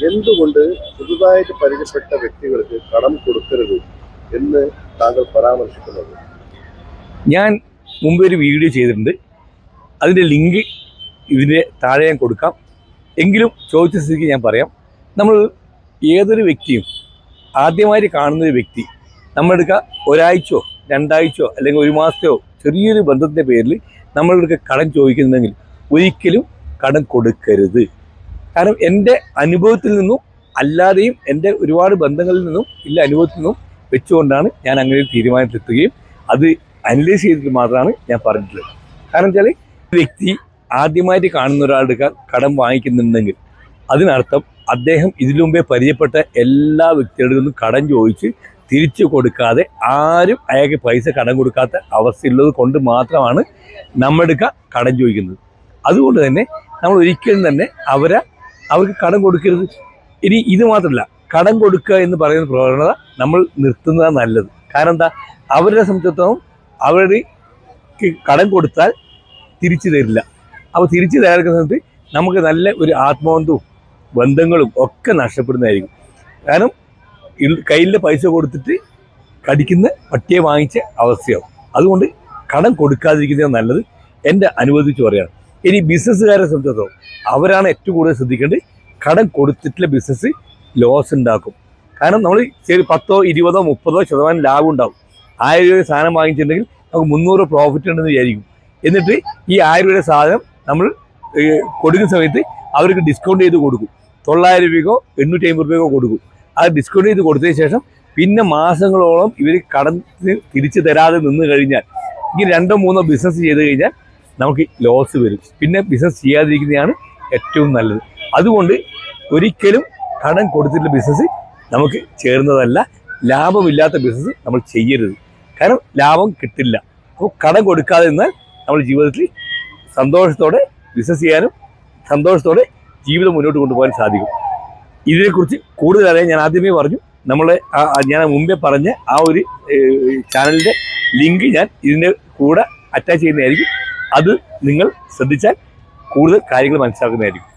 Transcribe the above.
എന്തുകൊണ്ട് പുതുതായിട്ട് പരിചയപ്പെട്ട വ്യക്തികൾക്ക് കടം കൊടുക്കരുത് എന്ന് താങ്കൾ പരാമർശിക്കുന്നത്? ഞാൻ മുമ്പ് ഒരു വീഡിയോ ചെയ്തിട്ടുണ്ട്. അതിൻ്റെ ലിങ്ക് ഇതിൻ്റെ താഴെ ഞാൻ കൊടുക്കാം. എങ്കിലും ചോദിച്ച സ്ഥിതിക്ക് ഞാൻ പറയാം. നമ്മൾ ഏതൊരു വ്യക്തിയും ആദ്യമായി കാണുന്നൊരു വ്യക്തി നമ്മളെടുക്കുക ഒരാഴ്ചയോ രണ്ടാഴ്ചയോ അല്ലെങ്കിൽ ഒരു മാസത്തെയോ ചെറിയൊരു ബന്ധത്തിൻ്റെ പേരിൽ നമ്മളെടുക്കുക കടം ചോദിക്കുന്നുണ്ടെങ്കിൽ ഒരിക്കലും കടം കൊടുക്കരുത്. കാരണം എൻ്റെ അനുഭവത്തിൽ നിന്നും അല്ലാതെയും എൻ്റെ ഒരുപാട് ബന്ധങ്ങളിൽ നിന്നും ഇല്ല അനുഭവത്തിൽ നിന്നും വെച്ചുകൊണ്ടാണ് ഞാൻ അങ്ങനെ ഒരു തീരുമാനത്തിലെത്തുകയും അത് അനലൈസ് ചെയ്തിട്ട് മാത്രമാണ് ഞാൻ പറഞ്ഞിട്ടുള്ളത്. കാരണം വെച്ചാൽ വ്യക്തി ആദ്യമായിട്ട് കാണുന്ന ഒരാളുടെ കടം വാങ്ങിക്കുന്നുണ്ടെങ്കിൽ അതിനർത്ഥം അദ്ദേഹം ഇതിനു മുമ്പേ പരിചയപ്പെട്ട എല്ലാ വ്യക്തികളിൽ നിന്നും കടം ചോദിച്ച് തിരിച്ചു കൊടുക്കാതെ ആരും അയാൾക്ക് പൈസ കടം കൊടുക്കാത്ത അവസ്ഥയുള്ളത് കൊണ്ട് മാത്രമാണ് നമ്മുടെ കടം ചോദിക്കുന്നത്. അതുകൊണ്ട് തന്നെ നമ്മൾ ഒരിക്കലും തന്നെ അവർക്ക് കടം കൊടുക്കരുത്. ഇനി ഇത് മാത്രമല്ല, കടം കൊടുക്കുക എന്ന് പറയുന്ന പ്രവണത നമ്മൾ നിർത്തുന്നതാണ് നല്ലത്. കാരണം എന്താ, അവരുടെ സംബന്ധിച്ചിടത്തോളം അവർക്ക് കടം കൊടുത്താൽ തിരിച്ചു തരില്ല. അപ്പോൾ തിരിച്ചു തരാതിരിക്കുന്ന സമയത്ത് നമുക്ക് നല്ല ഒരു ആത്മബന്ധവും ബന്ധങ്ങളും ഒക്കെ നഷ്ടപ്പെടുന്നതായിരിക്കും. കാരണം കയ്യിലെ പൈസ കൊടുത്തിട്ട് കടിക്കുന്ന പട്ടിയെ വാങ്ങിച്ച അവസ്ഥയാവും. അതുകൊണ്ട് കടം കൊടുക്കാതിരിക്കുന്നതാണ് നല്ലത്, എൻ്റെ അനുവദിച്ച് പറയാണ്. ഇനി ബിസിനസ്സുകാരെ സംബന്ധിച്ചിടത്തോളം അവരാണ് ഏറ്റവും കൂടുതൽ ശ്രദ്ധിക്കേണ്ടത്. കടം കൊടുത്തിട്ടുള്ള ബിസിനസ് ലോസ് ഉണ്ടാക്കും. കാരണം നമ്മൾ ശരി 10, 20, 30% ലാഭം ഉണ്ടാവും. 1000 രൂപ സാധനം വാങ്ങിച്ചിട്ടുണ്ടെങ്കിൽ നമുക്ക് 300 പ്രോഫിറ്റ് ഉണ്ടെന്ന് വിചാരിക്കും. എന്നിട്ട് ഈ 1000 രൂപയുടെ സാധനം നമ്മൾ കൊടുക്കുന്ന സമയത്ത് അവർക്ക് ഡിസ്കൗണ്ട് ചെയ്ത് കൊടുക്കും. 900 രൂപയ്ക്കോ 850 രൂപയ്ക്കോ കൊടുക്കും. അത് ഡിസ്കൗണ്ട് ചെയ്ത് കൊടുത്തതിന് ശേഷം പിന്നെ മാസങ്ങളോളം ഇവർ കടം തിരിച്ചു തരാതെ നിന്ന് കഴിഞ്ഞാൽ ഇങ്ങനെ 2, 3 ബിസിനസ് ചെയ്ത് കഴിഞ്ഞാൽ നമുക്ക് ലോസ് വരും. പിന്നെ ബിസിനസ് ചെയ്യാതിരിക്കുന്നതാണ് ഏറ്റവും നല്ലത്. അതുകൊണ്ട് ഒരിക്കലും കടം കൊടുത്തിട്ടുള്ള ബിസിനസ് നമുക്ക് ചേർന്നതല്ല. ലാഭമില്ലാത്ത ബിസിനസ് നമ്മൾ ചെയ്യരുത്. കാരണം ലാഭം കിട്ടില്ല. അപ്പോൾ കടം കൊടുക്കാതെ നിന്നാൽ നമ്മൾ ജീവിതത്തിൽ സന്തോഷത്തോടെ ബിസിനസ് ചെയ്യാനും സന്തോഷത്തോടെ ജീവിതം മുന്നോട്ട് കൊണ്ടുപോകാൻ സാധിക്കും. ഇതിനെക്കുറിച്ച് കൂടുതൽ അറിയാൻ ഞാൻ ആദ്യമേ പറഞ്ഞു, ഞാൻ മുമ്പേ പറഞ്ഞ ആ ഒരു ചാനലിൻ്റെ ലിങ്ക് ഞാൻ ഇതിൻ്റെ കൂടെ അറ്റാച്ച് ചെയ്യുന്നതായിരിക്കും. അത് നിങ്ങൾ ശ്രദ്ധിച്ചാൽ കൂടുതൽ കാര്യങ്ങൾ മനസ്സിലാക്കുന്നതായിരിക്കും.